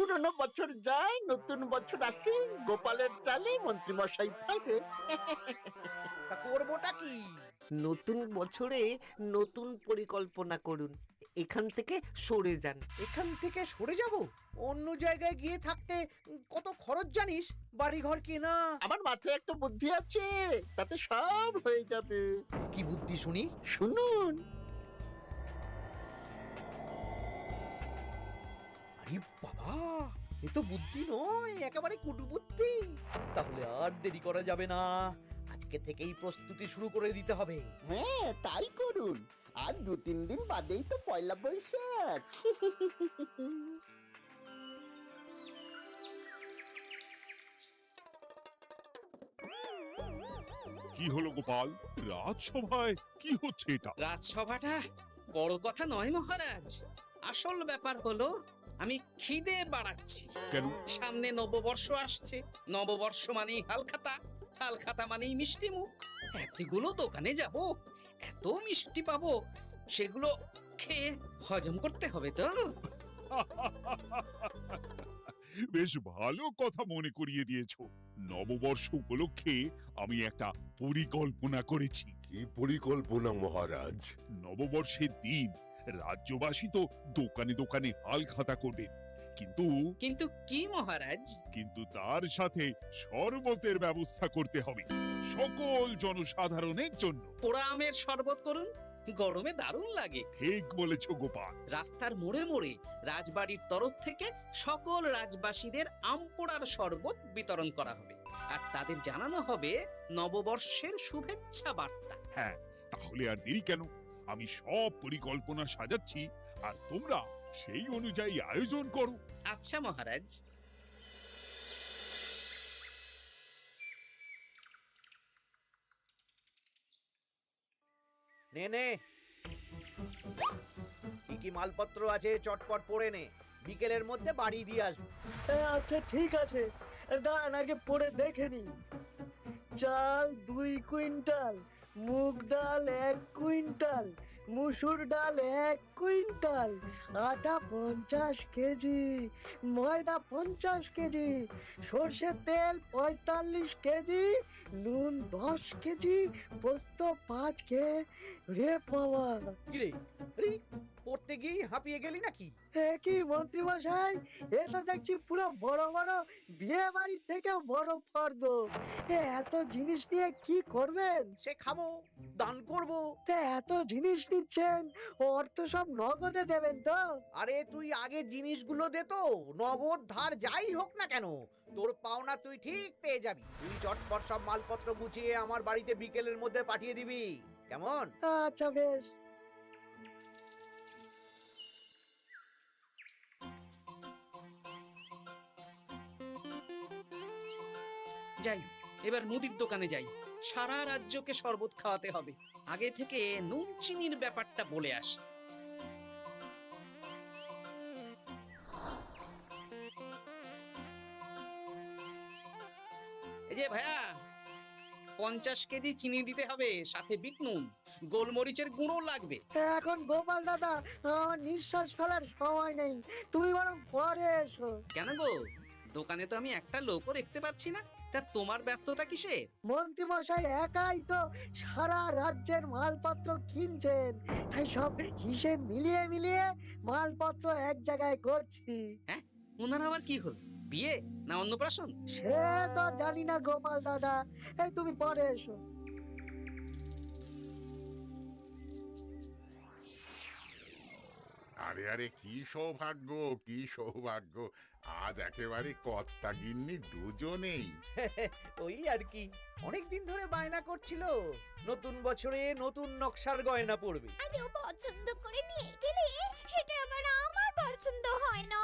পুরনো বছর যায়, নতুন বছর আসে, গোপালের চালে মন্ত্রীমশাই ফেরে। তা করবোটা কি? নতুন বছরে নতুন পরিকল্পনা করুন, এখান থেকে সরে যান। এখান থেকে সরে যাব? অন্য জায়গায় গিয়ে থাকতে কত খরচ জানিস? বাড়িঘর কেনা। আমার মাথায় একটা বুদ্ধি আছে, তাতে সব হয়ে যাবে। কি বুদ্ধি শুনি? শুনুন। আরে বাবা, এ তো বুদ্ধি নয়, একেবারে কুটবুদ্ধি। তাহলে আর দেরি করা যাবে না, আজকে থেকেই প্রস্তুতি শুরু করে দিতে হবে। হ্যাঁ, তাই করুন। আর 2-3 দিন বাদেই তো পয়লা বৈশাখ। কি হলো গোপাল, রাজসভায় কি হচ্ছে এটা? রাজসভাটা বড় কথা নয় মহারাজ, আসল ব্যাপার হলো আমি খিদে বাড়াচ্ছি। কেন? সামনে নববর্ষ আসছে, নববর্ষ মানেই হালখাতা, হালখাতা মানেই মিষ্টি মুখ। এতগুলো দোকানে যাব, এত মিষ্টি পাবো, সেগুলো খেয়ে হজম করতে হবে তো। বেশ ভালো কথা মনে করিয়ে দিয়েছো। নববর্ষ উপলক্ষে আমি একটা পরিকল্পনা করেছি। কি পরিকল্পনা মহারাজ? নববর্ষের দিন রাজ্যবাসী তো দোকানে দোকানে হালখাতা করবে, কিন্তু কিন্তু কি মহারাজ? কিন্তু তার সাথে শরবতের ব্যবস্থা করতে হবে সকল জনসাধারণের জন্য। পোড়া আমের শরবত করুন, গরমে দারুণ লাগে। ঠিক বলেছ গোপাল। রাস্তার মোড়ে মোড়ে রাজবাড়ির তরফ থেকে সকল রাজবাসীদের আম পোড়ার শরবত বিতরণ করা হবে, আর তাদের জানানো হবে নববর্ষের শুভেচ্ছা বার্তা। হ্যাঁ, তাহলে আর দেরি কেন? আমি সব পরিকল্পনা সাজাচ্ছি, আর তোমরা সেই অনুযায়ী আয়োজন করো। আচ্ছা মহারাজ। নে নে, কি কি মালপত্র আছে চটপট পড়ে নে, বিকেলের মধ্যে বাড়ি দিয়ে আসবো। আচ্ছা ঠিক আছে, দাঁড়ান আগে পড়ে দেখে নি। চাল 2 কুইন্টাল, মুগ ডাল 1 কুইন্টাল, মুসুর ডাল 1 কুইন্টাল, আটা 50 কেজি, ময়দা 50 কেজি, সর্ষের তেল 45 কেজি, নুন 10 কেজি, পোস্ত 5 রে বাবা। কিরে, আরে পড়তে গিয়ে হাঁপিয়ে গেলি নাকি? কি মন্ত্রী মশাই, এটা দেখছি পুরো বড় বড় বিয়ে বাড়ি থেকে বড় ফর্দ। এত জিনিস নিয়ে কি করবেন? সে খাবো, দান করব। এত জিনিস নিচ্ছেন, অর্থ সব নগদে দেবেন তো? আরে তুই আগে জিনিসগুলো দে তো, নগদ ধার যাই হোক না কেন, তোর পাওনা তুই ঠিক পেয়ে যাবি। তুই চটপট সব মালপত্র গুছিয়ে আমার বাড়িতে বিকেলের মধ্যে পাঠিয়ে দিবি, কেমন? আচ্ছা বেশ। যাই, এবার মুদির দোকানে যাই, সারা রাজ্যকে শরবত খাওয়াতে হবে। আগে থেকে নুন চিনির ব্যাপারটা বলে আসি। এই যে ভাইয়া, 50 কেজি চিনি দিতে হবে, সাথে বিট নুন, গোলমরিচের গুঁড়ো লাগবে। এখন গোপাল দাদা, আমার নিঃশ্বাস ফেলার সময় নেই, তুমি বরং পরে এসো। কেন গো, দোকানে তো আমি একটা লোকও দেখতে পাচ্ছি না, তা তোমার ব্যস্ততা কিসে? মন্ত্রী মশাই একাই তো সারা রাজ্যের মালপত্র কিনছেন, তাই সব হিসেব মিলিয়ে মিলিয়ে মালপত্র এক জায়গায় করছি। হ্যাঁ, ওনার আবার কি হল, বিয়ে না অন্নপ্রাশন? সে তো জানি না গোপাল দাদা, এই তুমি পরে এসো। আরে আরে, কি সৌভাগ্য, কি সৌভাগ্য! আজ একেবারে কর্তা গিন্নি দুজনেই। ওই আর কি, অনেকদিন ধরে বায়না করছিল নতুন বছরে নতুন নকশার গয়না পরবে। আরে ও পছন্দ করে নিয়ে গেলে সেটা আবার আমার পছন্দ হয় না।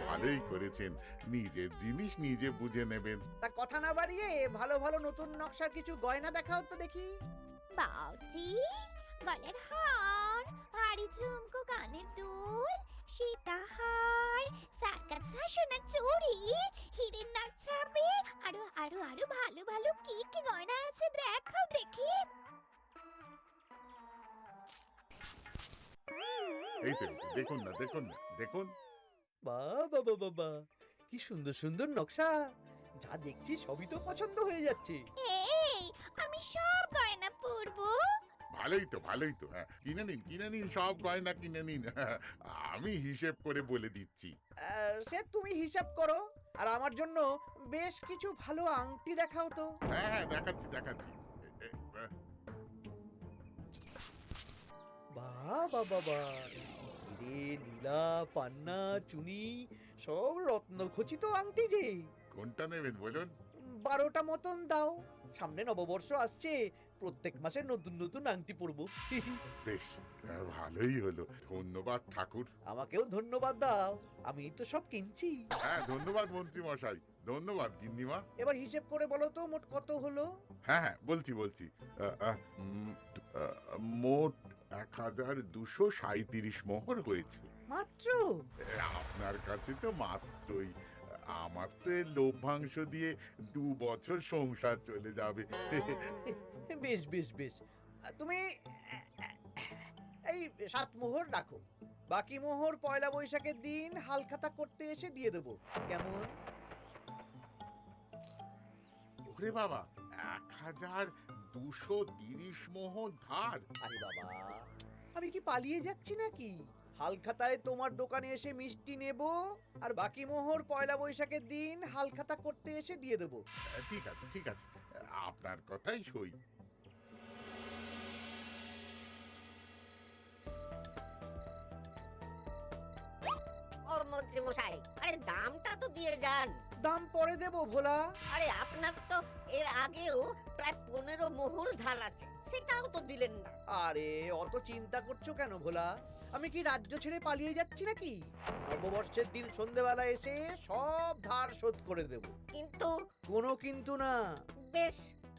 ভালোই করেছেন, নিজের জিনিস নিজে বুঝে নেবেন। তা কথা না বাড়িয়ে ভালো ভালো নতুন নকশার কিছু গয়না দেখাও তো দেখি। বাউজি, গলার হার, ভারী ঝুমকো, কানের দুল, সীতাহার, চারকাছা সোনার চুড়ি, হীরের নাক ছাপে, আরো আরো আরো ভালো ভালো কি কি গয়না আছে দেখাও দেখি। এই তো, দেখুন না, দেখুন না, দেখুন। বাবা বাবা বাবা, কি সুন্দর সুন্দর নকশা, যা দেখছি সবই তো পছন্দ হয়ে যাচ্ছে। এই আমি সব গয়না পরবো। ভালোই তো হ্যাঁ, কিনে নিন সব গয়না কিনে নিন। আমি হিসেব করে বলে দিচ্ছি। সে তুমি হিসাব করো, আর আমার জন্য বেশ কিছু ভালো আংটি দেখাও তো। হ্যাঁ দেখাচ্ছি। বাবা হিরে, নীলা, পান্না, চুনি, সব রত্নখচিত আংটি যে। কোনটা নেবেন বলুন? 12টা মতন দাও, সামনে নববর্ষ আসছে, প্রত্যেক মাসে নতুন নতুন আংটি পরবো। বেশ, ভালোই হলো। ধন্যবাদ ঠাকুর। আমাকেও ধন্যবাদ দাও, আমি তো সব কিনছি। হ্যাঁ ধন্যবাদ মন্ত্রী মশাই, ধন্যবাদ গিন্নিমা। এবার হিসেব করে বলো তো মোট কত হলো। হ্যাঁ বলছি। মোট 1237 মোহর হয়েছে। মাত্র? আপনার কাছে তো মাত্রই। আমার তো এর লভ্যাংশ দিয়ে 2 বছর সংসার চলে যাবে। বেশ তুমি এই 7 মোহর রাখো, বাকি মোহর পয়লা বৈশাখের দিন হালখাতা করতে এসে দিয়ে দেবো, কেমন? ওরে বাবা, 1230 মোহর ধার। আরে বাবা, আমি কি পালিয়ে যাচ্ছি নাকি? হালখাতায় তোমার দোকানে এসে মিষ্টি নেব, আর বাকি মোহর পয়লা বৈশাখের দিন হালখাতা করতে এসে দিয়ে দেবো। ঠিক আছে, আপনার কথাই সই। ও মন্ত্রী মশাই, আরে দামটা তো দিয়ে যান। দাম পরে দেবো ভোলা। আরে আপনার তো এর আগেও প্রায় 15 মোহর ধার আছে, সেটাও তো দিলেন না। আরে অত চিন্তা করছো কেন ভোলা? আমি কি রাজ্য ছেড়ে পালিয়ে যাচ্ছি নাকি? নববর্ষের দিন সন্ধেবেলা এসে সব ধার শোধ করে দেব। কিন্তু কোনো কিন্তু না। বেশ,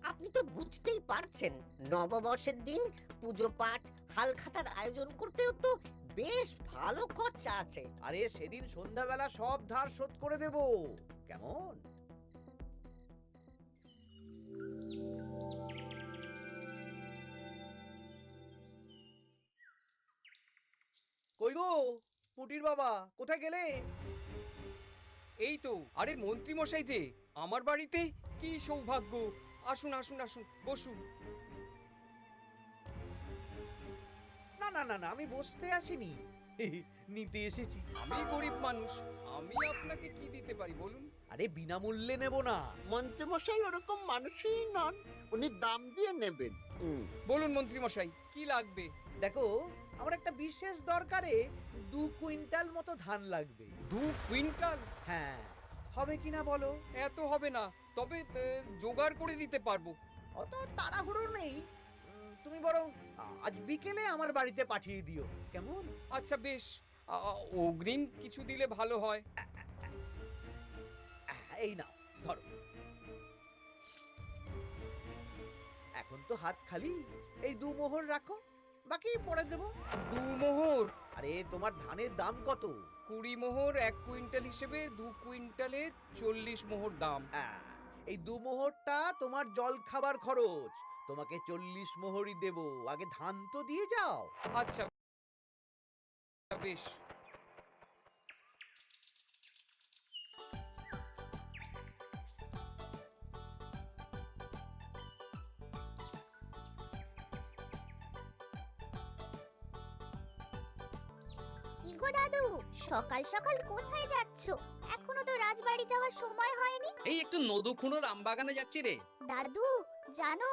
আপনি তো বুঝতেই পারছেন, নববর্ষের দিন পুজো পাঠ হালখাতার আয়োজন করতেও তো বেশ ভালো খরচা আছে। আরে সেদিন সন্ধ্যাবেলা সব ধার শোধ করে দেব, কেমন? কই গো পুটির বাবা, কোথায় গেলে? এই তো, আরে মন্ত্রী মশাই যে আমার বাড়িতে, কি সৌভাগ্য! আসুন আসুন আসুন, বসুন। না, আমি বসতে আসিনি, নিতে এসেছি। আমি গরিব মানুষ, আমি আপনাকে কি দিতে পারি বলুন? আরে বিনামূল্যে নেব না। মন্ত্রীমশাই ওরকম মানুষই নন, উনি দাম দিয়ে নেবেন। বলুন মন্ত্রী মশাই, কি লাগবে? দেখো, আমার একটা বিশেষ দরকারে 2 কুইন্টাল মতো ধান লাগবে। 2 কুইন্টাল? হ্যাঁ, হবে কিনা বলো? এত হবে না, তবে জোগাড় করে দিতে পারবো। অত তাড়াহুড়ো নেই, তুমি বরং আজ বিকেলে আমার বাড়িতে পাঠিয়ে দিও, কেমন? আচ্ছা বেশ, অগ্রিম কিছু দিলে ভালো হয়। এই নাও, ধরো। এখন তো হাত খালি, এই 2 মোহর রাখো, বাকি পরে দেবো। 2 মোহর? আরে তোমার ধানের দাম কত? 20 মোহর 1 কুইন্টাল হিসেবে 2 কুইন্টালের 40 মোহর দাম। এই 2 মোহরটা তোমার জল খাবার খরচ, তোমাকে 40 মোহরই দেব। আগে ধান তো দিয়ে যাও। আচ্ছা বেশ। কি গো দাদু, সকাল সকাল কোথায় যাচ্ছ? এখনো তো রাজবাড়ি যাওয়ার সময় হয়নি। এই একটু নদুখুনোর আমবাগানে যাচ্ছি রে। দাদু জানো,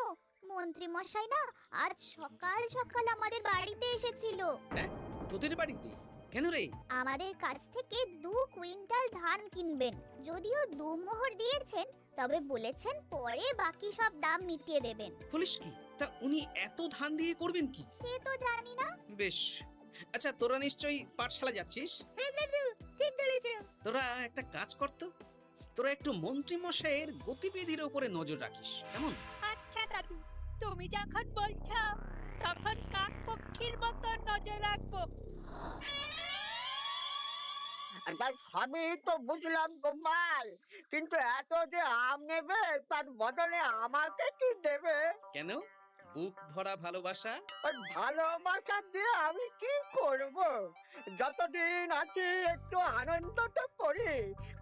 মন্ত্রী মশাই না আজ সকাল সকাল আমাদের বাড়িতে এসেছিল। হ্যাঁ, তোদের বাড়িতে কেন রে? আমাদের কাছ থেকে 2 কুইন্টাল ধান কিনবেন। যদিও 2 মোহর দিয়েছেন, তবে বলেছেন পরে বাকি সব দাম মিটিয়ে দেবেন। বলিস কি? তা উনি এত ধান দিয়ে করবেন কি? সে তো জানি না। বেশ, আচ্ছা তোরা নিশ্চয়ই পাঠশালা যাচ্ছিস। হ্যাঁ দাদু, ঠিক বলেছো। তোরা একটা কাজ করতো, তোরা একটু মন্ত্রী মশাইয়ের গতিবিধির উপরে নজর রাখিস, কেমন? আচ্ছা দাদু, তুমি যখন বলছো তখন কাক পক্ষীর মতো নজর রাখবো। তার সবই তো বুঝলাম গোপাল, কিন্তু এত যে আম নেবে তার বদলে আমাকে কি দেবে? কেন? বুক ভরা ভালোবাসা। ওই ভালোবাসা দিয়ে আমি কি করব? যতদিন আছি একটু আনন্দ তো করি।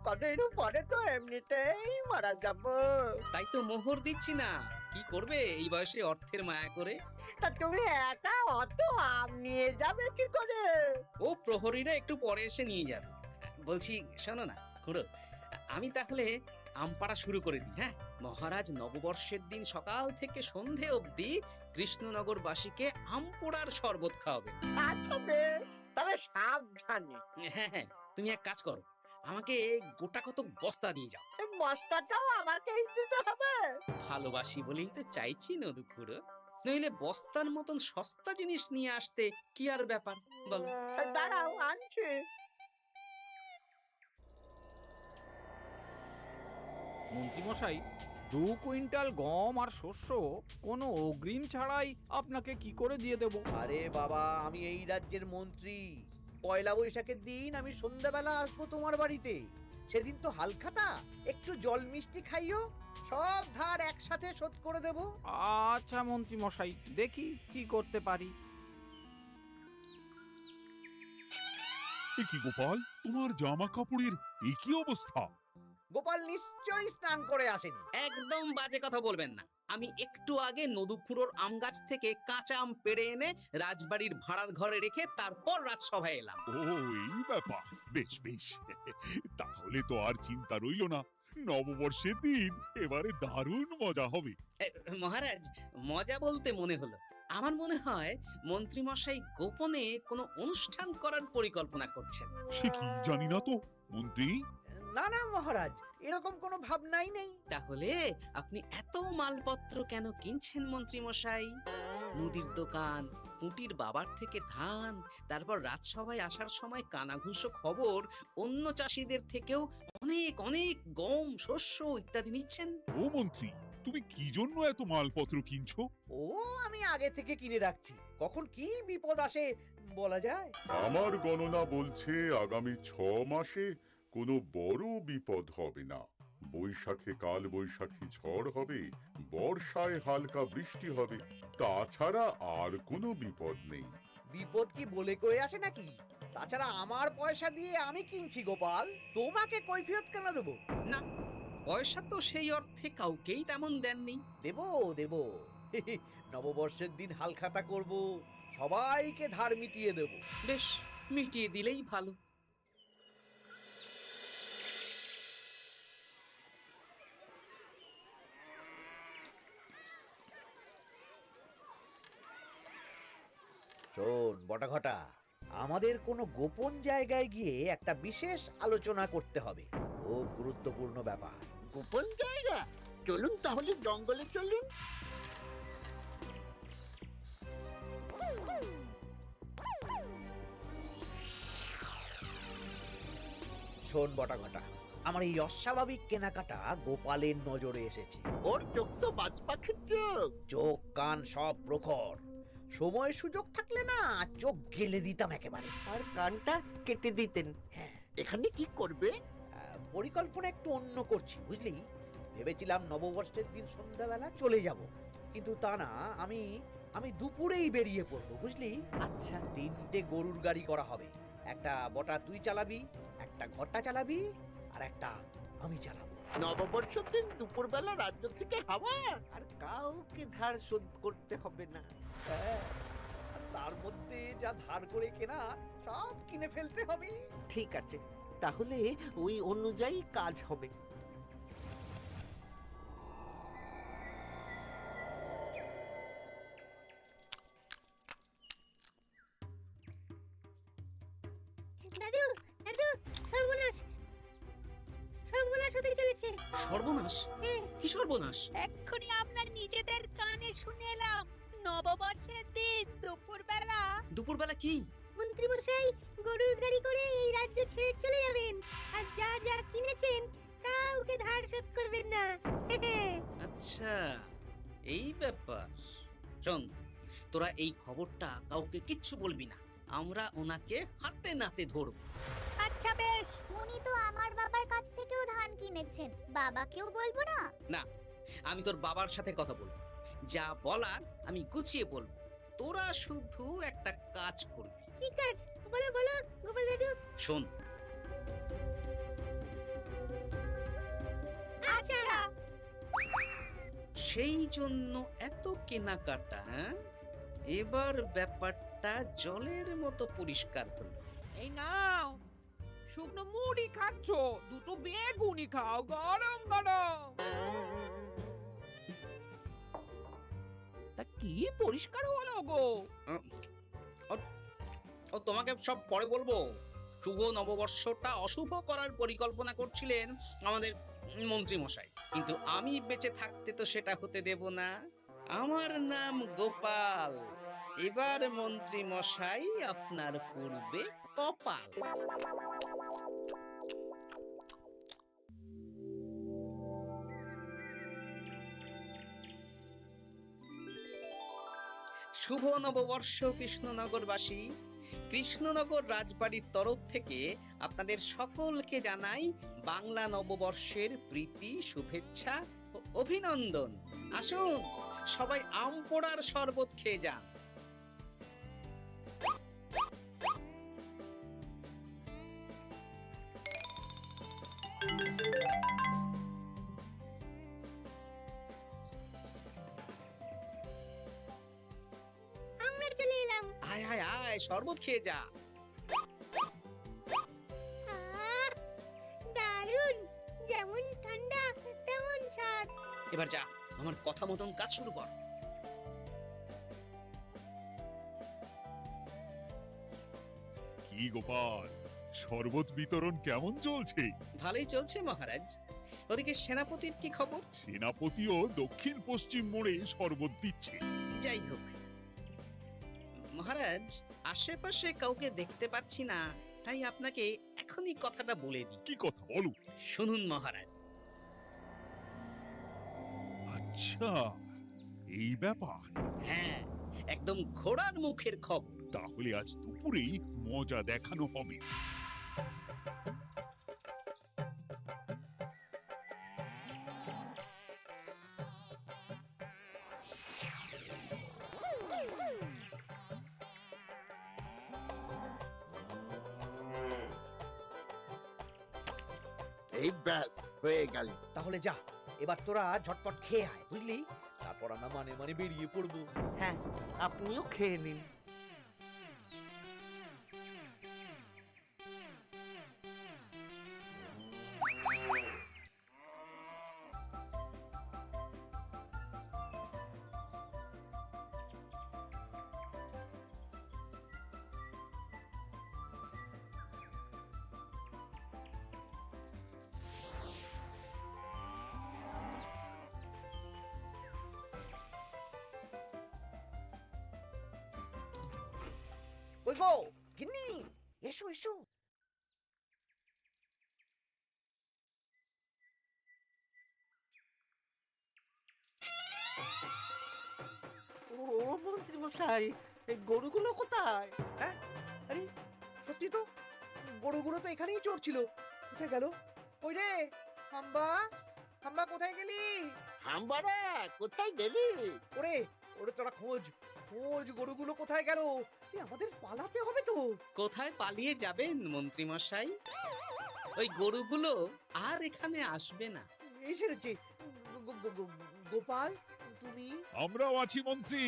কদিন পরে তো এমনিতেই মারা যাব। তাই তো মোহর দিচ্ছি না, কি করবে এই বয়সে অর্থের মায়া করে? তা তুমি একা অত আম নিয়ে যাবে কি করে? ও প্রহরীরা একটু পরে এসে নিয়ে যাবে। বলছি শোনো না খুড়ো, আমি তাহলে আম পাড়া শুরু করে দিই। হ্যাঁ, মহারাজ নববর্ষের দিন সকাল থেকে সন্ধে অবধি কৃষ্ণনগরবাসীকে আম পোড়ার শরবত খাওয়াবে। আচ্ছা বেশ, তবে সাবধানে। হ্যাঁ হ্যাঁ, তুমি এক কাজ করো, আমাকে গোটা কত বস্তা নিয়ে যাও। এই বস্তাটাও আমাকেই দিতে হবে? ভালোবাসি বলেই তো চাইছি নদু খুড়ো, নইলে বস্তার মতন সস্তা জিনিস নিয়ে আসতে কি আর ব্যাপার বলো? দাঁড়াও, আনছি। মন্ত্রীমশাই, 2 কুইন্টাল গম আর শস্য কোনো অগ্রিম ছাড়াই আপনাকে কি করে দিয়ে দেব? আরে বাবা, আমি এই রাজ্যের মন্ত্রী। পয়লা বৈশাখের দিন আমি সন্ধ্যাবেলা আসবো তোমার বাড়িতে। সেদিন তো হালখাতা, একটু জল মিষ্টি খাইও, সব ধার একসাথে শোধ করে দেব। আচ্ছা মন্ত্রীমশাই, দেখি কি করতে পারি। এ কি গোপাল, তোমার জামা কাপড়ের একই অবস্থা? গোপাল নিশ্চয়ই স্নান করে আসেনি। একদম বাজে কথা বলবেন না। আমি একটু আগে নদুখুড়োর আম গাছ থেকে কাঁচা আম পেড়ে এনে রাজবাড়ির ভাড়ার ঘরে রেখে তারপর রাজসভায় এলাম। ও এই ব্যাপার, বেশ বেশ। তাহলে তো আর চিন্তা রইল না, নববর্ষের দিন এবারে দারুণ মজা হবে। মহারাজ, মজা বলতে মনে হলো, আমার মনে হয় মন্ত্রীমশাই গোপনে কোনো অনুষ্ঠান করার পরিকল্পনা করছেন। সে কি জানি না তো মন্ত্রী। না না মহারাজ, এরকম কোনো ভাবনাই নেই। তাহলে আপনি এত মালপত্র কেন কিনছেন মন্ত্রীমশাই? মুদির দোকান, পুঁটির বাবার থেকে ধান, তারপর রাজসভায় আসার সময় কানাঘুষো খবর অন্য চাষিদের থেকেও অনেক অনেক গম, শস্য ইত্যাদি নিচ্ছেন। ও মন্ত্রী, তুমি কি জন্য এত মালপত্র কিনছো? ও আমি আগে থেকে কিনে রাখছি, কখন কি বিপদ আসে বলা যায়। আমার গণনা বলছে আগামী 6 মাসে কোনো বড় বিপদ হবে না। বৈশাখে কাল বৈশাখী ঝড় হবে, বর্ষায় হালকা বৃষ্টি হবে, তাছাড়া আর কোনো বিপদ নেই। বিপদ কি বলে কয়ে আসে নাকি? তাছাড়া আমার পয়সা দিয়ে আমি কিনছি গোপাল, তোমাকে কৈফিয়ত কেন দেবো? না, পয়সা তো সেই অর্থে কাউকেই তেমন দেননি। দেবো দেবো। নববর্ষের দিন হালখাতা করব, সবাইকে ধার মিটিয়ে দেব। বেশ, মিটিয়ে দিলেই ভালো। শোন বটাঘটা, আমাদের কোনো গোপন জায়গায় গিয়ে একটা বিশেষ আলোচনা করতে হবে, খুব গুরুত্বপূর্ণ ব্যাপার। গোপন জায়গা? চলুন তাহলে জঙ্গলে চলুন। শোন বটাঘটা, আমার এই অস্বাভাবিক কেনাকাটা গোপালের নজরে এসেছে। ওর চোখ তো বাজ পাখির চোখ। চোখ কান সব প্রখর, সময় সুযোগ থাকলে না চোখ গেলে দিতাম একেবারে। আর কানটা কেটে দিতেন। হ্যাঁ, এখানে কি করবে? পরিকল্পনা একটু অন্য করছি বুঝলি। ভেবেছিলাম নববর্ষের দিন সন্ধ্যাবেলা চলে যাব, কিন্তু তা না, আমি আমি দুপুরেই বেরিয়ে পড়বো বুঝলি। আচ্ছা, 3টে গরুর গাড়ি করা হবে, একটা বটা তুই চালাবি, একটা ঘরটা চালাবি, আর একটা আমি চালাবো। নববর্ষের দিন দুপুরবেলা রাজ্য থেকে হাওয়া? আর কাউকে ধার শোধ করতে হবে না। হ্যাঁ, আর তার মধ্যে যা ধার করে কেনা সব কিনে ফেলতে হবে। ঠিক আছে, তাহলে ওই অনুযায়ী কাজ হবে। দাদু, দাদু, সর্বনাশ, সর্বনাশ হতে চলেছে। সর্বনাশ? কি সর্বনাশ? এক্ষুনি আপনার নিজেদের কানে শুনে এলাম, নববর্ষের দিন দুপুরবেলা। দুপুরবেলা কি? মন্ত্রীমশাই গরুর গাড়ি করে এই রাজ্য ছেড়ে চলে যাবেন, আর যা যা কিনেছেন কাউকে ধার শোধ করবেন না। আচ্ছা, এই ব্যাপার। শোন, তোরা এই খবরটা কাউকে কিচ্ছু বলবি না, আমরা ওনাকে হাতে নাতে ধরবো। আচ্ছা বেশ। উনি তো আমার বাবার কাছ থেকেও ধান কিনেছেন, বাবাকেও বলবো না? না, আমি তোর বাবার সাথে কথা বলবো, যা বলার আমি গুছিয়ে বলবো। তোরা শুধু একটা কাজ করবি। কি কাজ? বলো বলো গোপাল দাদু। শোন, সেই জন্য এত কেনাকাটা, হ্যাঁ? এবার ব্যাপারটা জলের মতো পরিষ্কার হলো। এই নাও, শুকনো মুড়ি খাচ্ছ, দুটো বেগুনি খাও গরম গরম। তা কি পরিষ্কার হলো গো? ও তোমাকে সব পরে বলবো। শুভ নববর্ষটা অশুভ করার পরিকল্পনা করছিলেন আমাদের মন্ত্রী মশাই, কিন্তু আমি বেঁচে থাকতে তো সেটা হতে দেব না। আমার নাম গোপাল। এবার মন্ত্রী মশাই আপনার পূর্বে কপাল। শুভ নববর্ষ কৃষ্ণনগরবাসী। কৃষ্ণনগর রাজবাড়ির তরফ থেকে আপনাদের সকলকে জানাই বাংলা নববর্ষের প্রীতি, শুভেচ্ছা ও অভিনন্দন। আসুন সবাই আম পোড়ার শরবত খেয়ে যান। আমরা চলে এলাম। আয় আয় আয়, শরবত খেয়ে যা। আহ, দারুণ, যেমন ঠান্ডা তেমন স্বাদ। এবার যা, আমার কথা মতন কাজ শুরু কর। কি গোপাল, শরবত বিতরণ কেমন চলছে? ভালোই চলছে মহারাজ। ওদিকে সেনাপতির কি খবর? সেনাপতিও দক্ষিণ পশ্চিম মোড়ে শরবত দিচ্ছে। যাই হোক মহারাজ, আশেপাশে কাউকে দেখতে পাচ্ছি না, তাই আপনাকে এখনই কথাটা বলে দিই। কি কথা বলো? শুনুন মহারাজ। আচ্ছা, এই ব্যাপার। হ্যাঁ, একদম ঘোড়ার মুখের খবর। তাহলে আজ দুপুরেই মজা দেখানো হবে। এই ব্যাস হয়ে গেল। তাহলে যা, এবার তোরা ঝটপট খেয়ে আয়, বুঝলি? তারপর আমরা মানে মানে বেরিয়ে পড়বো। হ্যাঁ, আপনিও খেয়ে নিন। ওই গো, গিন্নি, এসো এসো। ও মন্ত্রী মশাই, এই গরুগুলো কোথায়? হ্যাঁ, আরে সত্যি তো, গরুগুলো তো এখানেই চড়ছিল। কোথায় গেল? ওই রে, হাম্বা, হাম্বা কোথায় গেলি? হাম্বারা কোথায় গেলি? ওরে, ওরে তোরা খোঁজ, খোঁজ গরুগুলো কোথায় গেল? আমাদের পালাতে হবে তো। কোথায় পালিয়ে যাবেন মন্ত্রী মশাই? ওই গরুগুলো আর এখানে আসবে না। এই সেরেছে। গোপাল, তুমি? আমরাও আছি মন্ত্রী।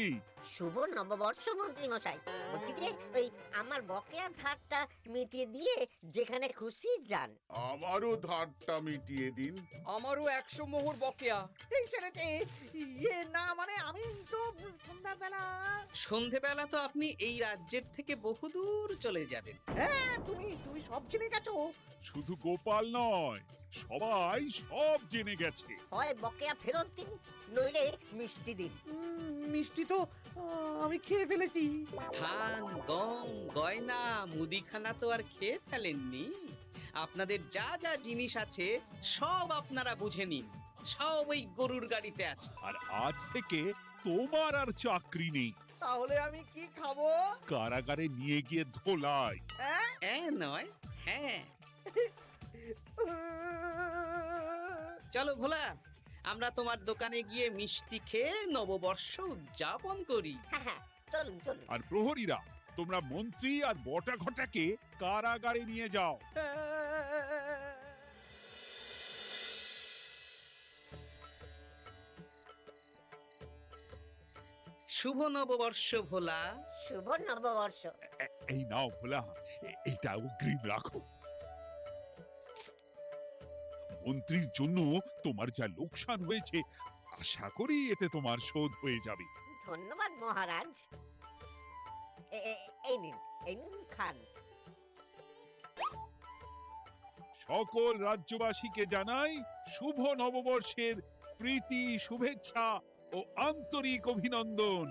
শুভ নববর্ষ মন্ত্রী মশাই। বলছি যে ওই আমার বকেয়া ধারটা মিটিয়ে দিয়ে যেখানে খুশি যান। আমারও ধারটা মিটিয়ে দিন। আমারও 100 মোহর বকেয়া। এই সেরেছে। ইয়ে না, মানে আমি তো সন্ধ্যাবেলা। সন্ধেবেলা তো আপনি এই রাজ্যের থেকে বহুদূর চলে যাবেন। হ্যাঁ, তুমি তুমি সব জেনে গেছো। শুধু গোপাল নয়, সবাই সব জেনে গেছে। হয় বকেয়া ফেরত দিন, নইলে মিষ্টি দিন। মিষ্টি তো আমি খেয়ে ফেলেছি। ধান, গম, গয়না, মুদিখানা তো আর খেয়ে ফেলেননি। আপনাদের যা যা জিনিস আছে সব আপনারা বুঝে নিন। সব ওই গরুর গাড়িতে আছে। আর আজ থেকে তোমার আর চাকরি নেই। তাহলে আমি কি খাবো? কারাগারে নিয়ে গিয়ে ধোলাই। হ্যাঁ নয়, হ্যাঁ। চলো ভোলা, আমরা তোমার দোকানে গিয়ে মিষ্টি খেয়ে নববর্ষ উদযাপন করি। হ্যাঁ, চলুন চলুন। আর প্রহরীরা, তোমরা মন্ত্রী আর বটা ঘটাকে কারাগারে নিয়ে যাও। শুভ নববর্ষ ভোলা। শুভ নববর্ষ। এই নাও ভোলা, এটা অগ্রিম রাখো। মন্ত্রীর জন্য তোমার যা লোকসান হয়েছে, আশা করি এতে তোমার শোধ হয়ে যাবে। ধন্যবাদ মহারাজ। এই নিন, এই নিন খান। সকল রাজ্যবাসীকে জানাই শুভ নববর্ষের প্রীতি, শুভেচ্ছা ও আন্তরিক অভিনন্দন।